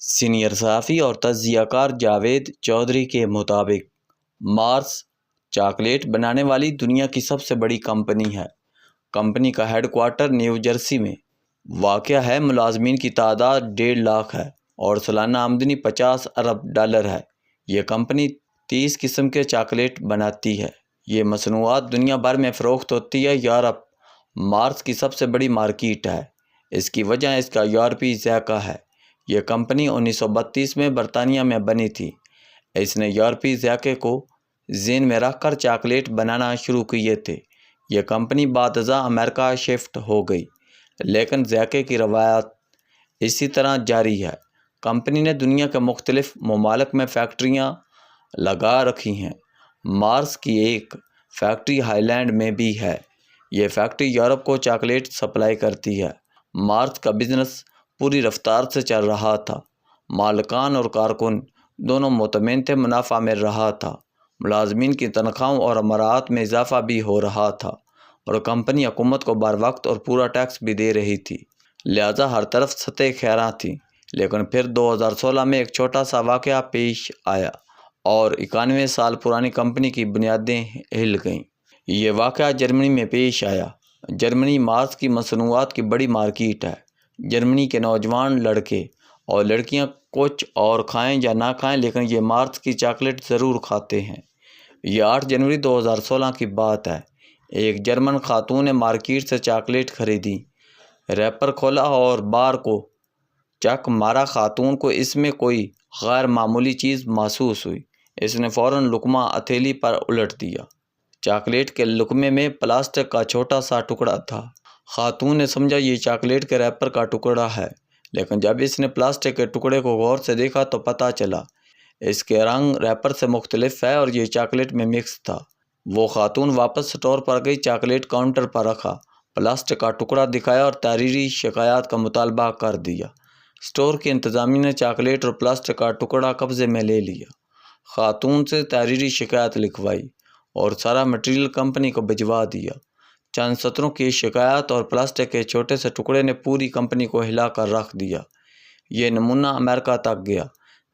Senior صحافی اور تجزیہ کار جاوید چودھری کے مطابق مارس چاکلیٹ بنانے والی دنیا کی سب سے بڑی کمپنی ہے۔ کمپنی کا ہیڈ کوارٹر نیو جرسی میں واقع ہے۔ ملازمین کی تعداد 1.5 لاکھ ہے اور سالانہ آمدنی $50 ارب ہے۔ یہ کمپنی 30 قسم کے چاکلیٹ بناتی ہے۔ یہ مصنوعات دنیا بھر میں فروخت ہوتی ہے۔ یورپ مارس کی سب سے بڑی مارکیٹ ہے۔ اس کی وجہ اس کا یورپی ذائقہ ہے۔ یہ کمپنی 1932 میں برطانیہ میں بنی تھی۔ اس نے یورپی ذائقے کو ذہن میں رکھ کر چاکلیٹ بنانا شروع کیے تھے۔ یہ کمپنی بعد ازاں امریکہ شفٹ ہو گئی، لیکن ذائقے کی روایت اسی طرح جاری ہے۔ کمپنی نے دنیا کے مختلف ممالک میں فیکٹریاں لگا رکھی ہیں۔ مارس کی ایک فیکٹری ہائی لینڈ میں بھی ہے۔ یہ فیکٹری یورپ کو چاکلیٹ سپلائی کرتی ہے۔ مارس کا بزنس پوری رفتار سے چل رہا تھا۔ مالکان اور کارکن دونوں مطمئن تھے، منافع مل رہا تھا۔ ملازمین کی تنخواہوں اور امارات میں اضافہ بھی ہو رہا تھا اور کمپنی حکومت کو بر وقت اور پورا ٹیکس بھی دے رہی تھی، لہذا ہر طرف سطح خیراں تھی۔ لیکن پھر 2016 میں ایک چھوٹا سا واقعہ پیش آیا اور 91 سال پرانی کمپنی کی بنیادیں ہل گئیں۔ یہ واقعہ جرمنی میں پیش آیا۔ جرمنی مارس کی مصنوعات کی بڑی مارکیٹ ہے۔ جرمنی کے نوجوان لڑکے اور لڑکیاں کچھ اور کھائیں یا نہ کھائیں، لیکن یہ مارس کی چاکلیٹ ضرور کھاتے ہیں۔ یہ 8 جنوری 2016 کی بات ہے۔ ایک جرمن خاتون نے مارکیٹ سے چاکلیٹ خریدی، ریپر کھولا اور بار کو چک مارا۔ خاتون کو اس میں کوئی غیر معمولی چیز محسوس ہوئی۔ اس نے فوراً لقمہ ہتھیلی پر الٹ دیا۔ چاکلیٹ کے لقمے میں پلاسٹک کا چھوٹا سا ٹکڑا تھا۔ خاتون نے سمجھا یہ چاکلیٹ کے ریپر کا ٹکڑا ہے، لیکن جب اس نے پلاسٹک کے ٹکڑے کو غور سے دیکھا تو پتہ چلا اس کے رنگ ریپر سے مختلف ہے اور یہ چاکلیٹ میں مکس تھا۔ وہ خاتون واپس سٹور پر گئی، چاکلیٹ کاؤنٹر پر رکھا، پلاسٹک کا ٹکڑا دکھایا اور تحریری شکایات کا مطالبہ کر دیا۔ سٹور کی انتظامیہ نے چاکلیٹ اور پلاسٹک کا ٹکڑا قبضے میں لے لیا، خاتون سے تحریری شکایت لکھوائی اور سارا مٹیریل کمپنی کو بھجوا دیا۔ چند سطروں کی شکایات اور پلاسٹک کے چھوٹے سے ٹکڑے نے پوری کمپنی کو ہلا کر رکھ دیا۔ یہ نمونہ امریکہ تک گیا۔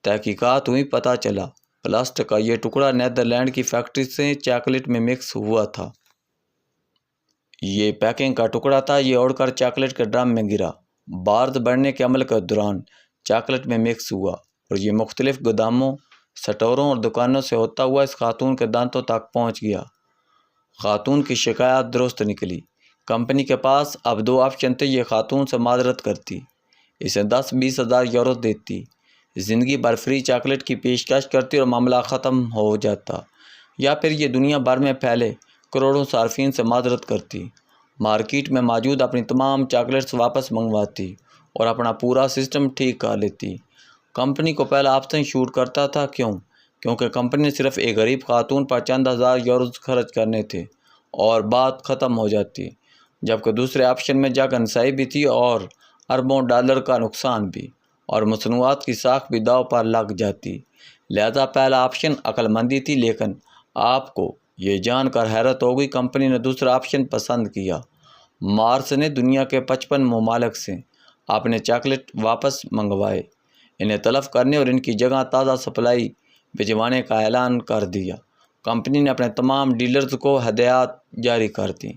تحقیقات ہوئی، پتہ چلا پلاسٹک کا یہ ٹکڑا نیدرلینڈ کی فیکٹری سے چاکلیٹ میں مکس ہوا تھا۔ یہ پیکنگ کا ٹکڑا تھا۔ یہ اڑ کر چاکلیٹ کے ڈرم میں گرا۔ بارز بڑھنے کے عمل کے دوران چاکلیٹ میں مکس ہوا اور یہ مختلف گوداموں، سٹوروں اور دکانوں سے ہوتا ہوا اس خاتون کے دانتوں تک پہنچ گیا۔ خاتون کی شکایات درست نکلی۔ کمپنی کے پاس اب 2 آپشن تھے۔ یہ خاتون سے معذرت کرتی، اسے 10-20 ہزار یورو دیتی، زندگی بھر فری چاکلیٹ کی پیشکش کرتی اور معاملہ ختم ہو جاتا، یا پھر یہ دنیا بھر میں پھیلے کروڑوں صارفین سے معذرت کرتی، مارکیٹ میں موجود اپنی تمام چاکلیٹس واپس منگواتی اور اپنا پورا سسٹم ٹھیک کر لیتی۔ کمپنی کو پہلا آپشن شوٹ کرتا تھا۔ کیونکہ کمپنی نے صرف ایک غریب خاتون پر چند ہزار یوروز خرچ کرنے تھے اور بات ختم ہو جاتی، جبکہ دوسرے آپشن میں جگ ہنسائی بھی تھی اور اربوں ڈالر کا نقصان بھی، اور مصنوعات کی ساکھ بھی داؤ پر لگ جاتی۔ لہذا پہلا آپشن عقل مندی تھی، لیکن آپ کو یہ جان کر حیرت ہوگی کمپنی نے دوسرا آپشن پسند کیا۔ مارس نے دنیا کے 55 ممالک سے اپنے چاکلیٹ واپس منگوائے، انہیں تلف کرنے اور ان کی جگہ تازہ سپلائی بھجوانے کا اعلان کر دیا۔ کمپنی نے اپنے تمام ڈیلرز کو ہدایات جاری کر دیں،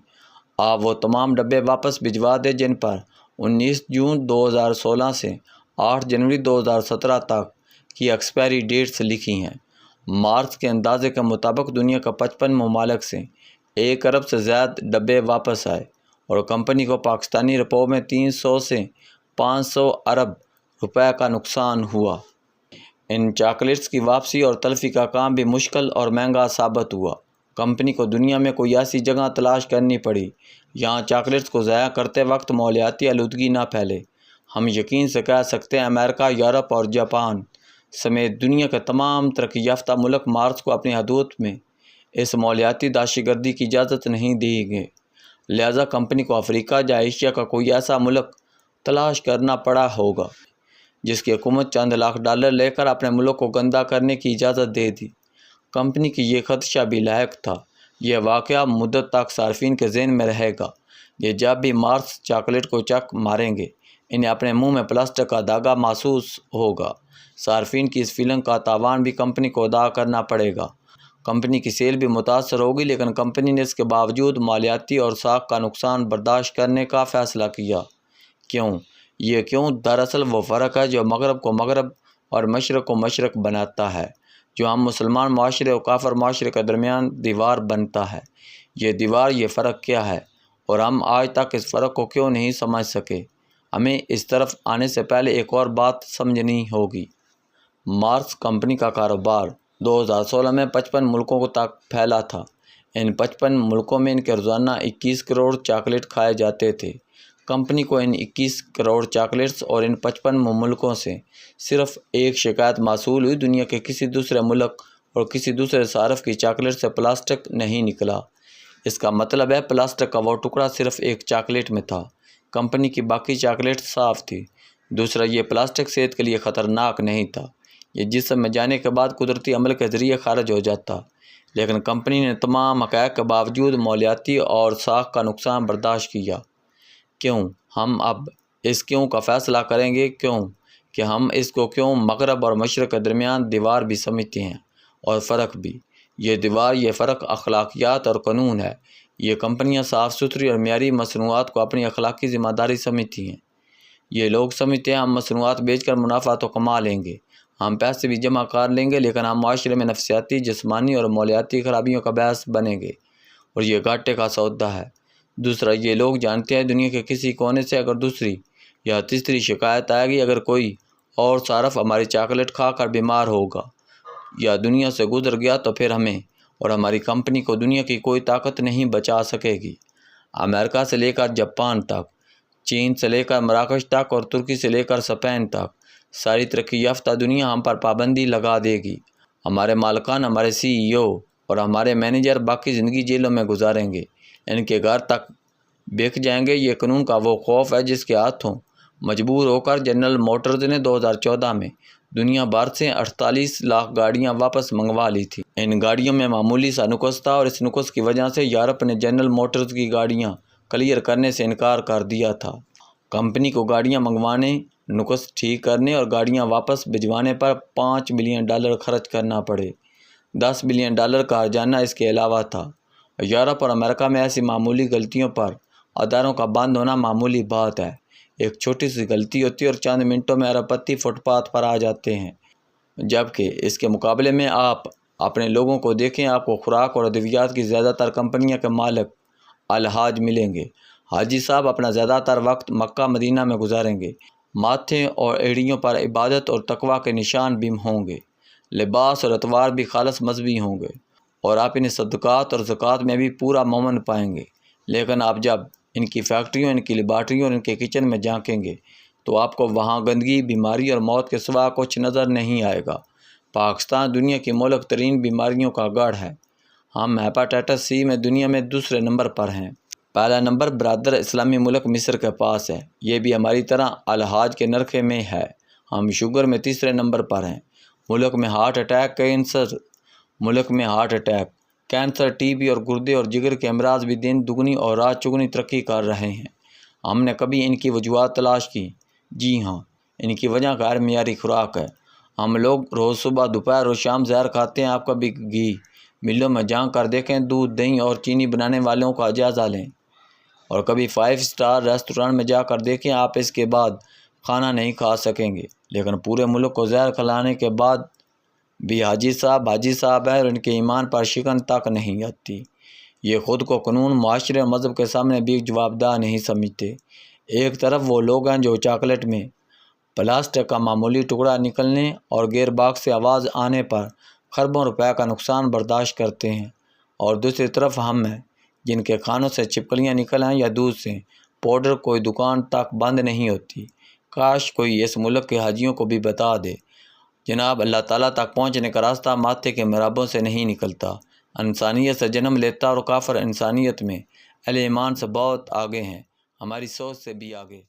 آپ وہ تمام ڈبے واپس بھجوا دیں جن پر 19 جون 2016 سے 8 جنوری 2017 تک کی ایکسپائری ڈیٹس لکھی ہیں۔ مارس کے اندازے کے مطابق دنیا کے 55 ممالک سے 1 ارب سے زائد ڈبے واپس آئے اور کمپنی کو پاکستانی روپوں میں 300 سے 500 ارب روپے کا نقصان ہوا۔ ان چاکلیٹس کی واپسی اور تلفی کا کام بھی مشکل اور مہنگا ثابت ہوا۔ کمپنی کو دنیا میں کوئی ایسی جگہ تلاش کرنی پڑی جہاں چاکلیٹس کو ضائع کرتے وقت ماحولیاتی آلودگی نہ پھیلے۔ ہم یقین سے کہہ سکتے ہیں امریکہ، یورپ اور جاپان سمیت دنیا کے تمام ترقی یافتہ ملک مارس کو اپنی حدود میں اس ماحولیاتی دہشت گردی کی اجازت نہیں دیں گے، لہذا کمپنی کو افریقہ یا ایشیا کا کوئی ایسا ملک تلاش کرنا پڑا ہوگا جس کی حکومت چند لاکھ ڈالر لے کر اپنے ملک کو گندہ کرنے کی اجازت دے دی۔ کمپنی کی یہ خدشہ بھی لاحق تھا۔ یہ واقعہ مدت تک صارفین کے ذہن میں رہے گا۔ یہ جب بھی مارس چاکلیٹ کو چک ماریں گے، انہیں اپنے منہ میں پلاسٹک کا داغا محسوس ہوگا۔ صارفین کی اس فلم کا تاوان بھی کمپنی کو ادا کرنا پڑے گا۔ کمپنی کی سیل بھی متاثر ہوگی، لیکن کمپنی نے اس کے باوجود مالیاتی اور ساکھ کا نقصان برداشت کرنے کا فیصلہ کیا۔ کیوں؟ دراصل وہ فرق ہے جو مغرب کو مغرب اور مشرق کو مشرق بناتا ہے، جو ہم مسلمان معاشرے اور کافر معاشرے کے درمیان دیوار بنتا ہے۔ یہ فرق کیا ہے، اور ہم آج تک اس فرق کو کیوں نہیں سمجھ سکے؟ ہمیں اس طرف آنے سے پہلے ایک اور بات سمجھنی ہوگی۔ مارس کمپنی کا کاروبار 2016 میں 55 ملکوں تک پھیلا تھا۔ ان 55 ملکوں میں ان کے روزانہ 21 کروڑ چاکلیٹ کھائے جاتے تھے۔ کمپنی کو ان 21 کروڑ چاکلیٹس اور ان 55 ملکوں سے صرف ایک شکایت موصول ہوئی: دنیا کے کسی دوسرے ملک اور کسی دوسرے صارف کی چاکلیٹ سے پلاسٹک نہیں نکلا۔ اس کا مطلب ہے پلاسٹک کا وہ ٹکڑا صرف ایک چاکلیٹ میں تھا، کمپنی کی باقی چاکلیٹ صاف تھی۔ دوسرا، یہ پلاسٹک صحت کے لیے خطرناک نہیں تھا، یہ جسم میں جانے کے بعد قدرتی عمل کے ذریعے خارج ہو جاتا، لیکن کمپنی نے تمام حقائق کے باوجود مالیاتی اور ساکھ کا نقصان برداشت کیا۔ کیوں؟ ہم اب اس کیوں کا فیصلہ کریں گے، کہ ہم اس کو کیوں مغرب اور مشرق کے درمیان دیوار بھی سمجھتے ہیں، اور فرق بھی۔ یہ فرق اخلاقیات اور قانون ہے۔ یہ کمپنیاں صاف ستھری اور معیاری مصنوعات کو اپنی اخلاقی ذمہ داری سمجھتی ہیں۔ یہ لوگ سمجھتے ہیں ہم مصنوعات بیچ کر منافع تو کما لیں گے، ہم پیسے بھی جمع کر لیں گے، لیکن ہم معاشرے میں نفسیاتی، جسمانی اور مالیاتی خرابیوں کا باعث بنیں گے، اور یہ گھاٹے کا سودا ہے۔ دوسرا، یہ لوگ جانتے ہیں دنیا کے کسی کونے سے اگر دوسری یا تیسری شکایت آئے گی، اگر کوئی اور صارف ہماری چاکلیٹ کھا کر بیمار ہوگا یا دنیا سے گزر گیا، تو پھر ہمیں اور ہماری کمپنی کو دنیا کی کوئی طاقت نہیں بچا سکے گی۔ امریکہ سے لے کر جاپان تک، چین سے لے کر مراکش تک اور ترکی سے لے کر اسپین تک، ساری ترقی یافتہ دنیا ہم پر پابندی لگا دے گی۔ ہمارے مالکان، ہمارے CEO اور ہمارے مینیجر باقی زندگی جیلوں میں گزاریں گے، ان کے گھر تک بک جائیں گے۔ یہ قانون کا وہ خوف ہے جس کے ہاتھوں مجبور ہو کر جنرل موٹرز نے 2014 میں دنیا بھر سے 48 لاکھ گاڑیاں واپس منگوا لی تھی۔ ان گاڑیوں میں معمولی سا نقص تھا، اور اس نقص کی وجہ سے یورپ نے جنرل موٹرز کی گاڑیاں کلیئر کرنے سے انکار کر دیا تھا۔ کمپنی کو گاڑیاں منگوانے، نقص ٹھیک کرنے اور گاڑیاں واپس بھجوانے پر $5 بلین خرچ کرنا پڑے۔ $10 بلین کا ہرجانہ اس کے علاوہ تھا۔ یورپ اور امریکہ میں ایسی معمولی غلطیوں پر اداروں کا بند ہونا معمولی بات ہے۔ ایک چھوٹی سی غلطی ہوتی ہے اور چند منٹوں میں ارب پتی فٹ پاتھ پر آ جاتے ہیں، جبکہ اس کے مقابلے میں آپ اپنے لوگوں کو دیکھیں، آپ کو خوراک اور ادویات کی زیادہ تر کمپنیوں کے مالک الحاج ملیں گے۔ حاجی صاحب اپنا زیادہ تر وقت مکہ مدینہ میں گزاریں گے۔ ماتھے اور ایڑیوں پر عبادت اور تقویٰ کے نشان بھی ہوں گے۔ لباس اور اطوار بھی خالص مذہبی ہوں گے، اور آپ انہیں صدقات اور زکوٰۃ میں بھی پورا مومن پائیں گے۔ لیکن آپ جب ان کی فیکٹریوں، ان کی لیبارٹریوں اور ان کے کچن میں جھانکیں گے تو آپ کو وہاں گندگی، بیماری اور موت کے سوا کچھ نظر نہیں آئے گا۔ پاکستان دنیا کی مہلک ترین بیماریوں کا گڑھ ہے۔ ہم ہیپاٹائٹس C میں دنیا میں دوسرے نمبر پر ہیں۔ پہلا نمبر برادر اسلامی ملک مصر کے پاس ہے، یہ بھی ہماری طرح الحاج کے نرخے میں ہے۔ ہم شوگر میں تیسرے نمبر پر ہیں۔ ملک میں ہارٹ اٹیک، کینسر، TB اور گردے اور جگر کے امراض بھی دن دگنی اور رات چگنی ترقی کر رہے ہیں۔ ہم نے کبھی ان کی وجوہات تلاش کی؟ جی ہاں، ان کی وجہ غیر معیاری خوراک ہے۔ ہم لوگ روز صبح، دوپہر اور شام زہر کھاتے ہیں۔ آپ کبھی گھی ملوں میں جھانک کر دیکھیں، دودھ، دہی اور چینی بنانے والوں کا جائزہ لیں، اور کبھی 5 اسٹار ریسٹورانٹ میں جا کر دیکھیں، آپ اس کے بعد کھانا نہیں کھا سکیں گے۔ لیکن پورے ملک کو زہر کھلانے کے بعد بھی حاجی صاحب ہیں، اور ان کے ایمان پر شکن تک نہیں آتی۔ یہ خود کو قانون، معاشرے اور مذہب کے سامنے بھی جوابدہ نہیں سمجھتے۔ ایک طرف وہ لوگ ہیں جو چاکلیٹ میں پلاسٹک کا معمولی ٹکڑا نکلنے اور گیئر باکس سے آواز آنے پر خربوں روپے کا نقصان برداشت کرتے ہیں، اور دوسری طرف ہم ہیں جن کے کھانوں سے چھپکلیاں نکل آئیں یا دودھ سے پاؤڈر کوئی دکان تک بند نہیں ہوتی۔ کاش کوئی اس ملک کے حاجیوں کو بھی بتا دے، جناب، اللہ تعالیٰ تک پہنچنے کا راستہ ماتھے کے مرابوں سے نہیں نکلتا، انسانیت سے جنم لیتا، اور کافر انسانیت میں اہل ایمان سے بہت آگے ہیں، ہماری سوچ سے بھی آگے۔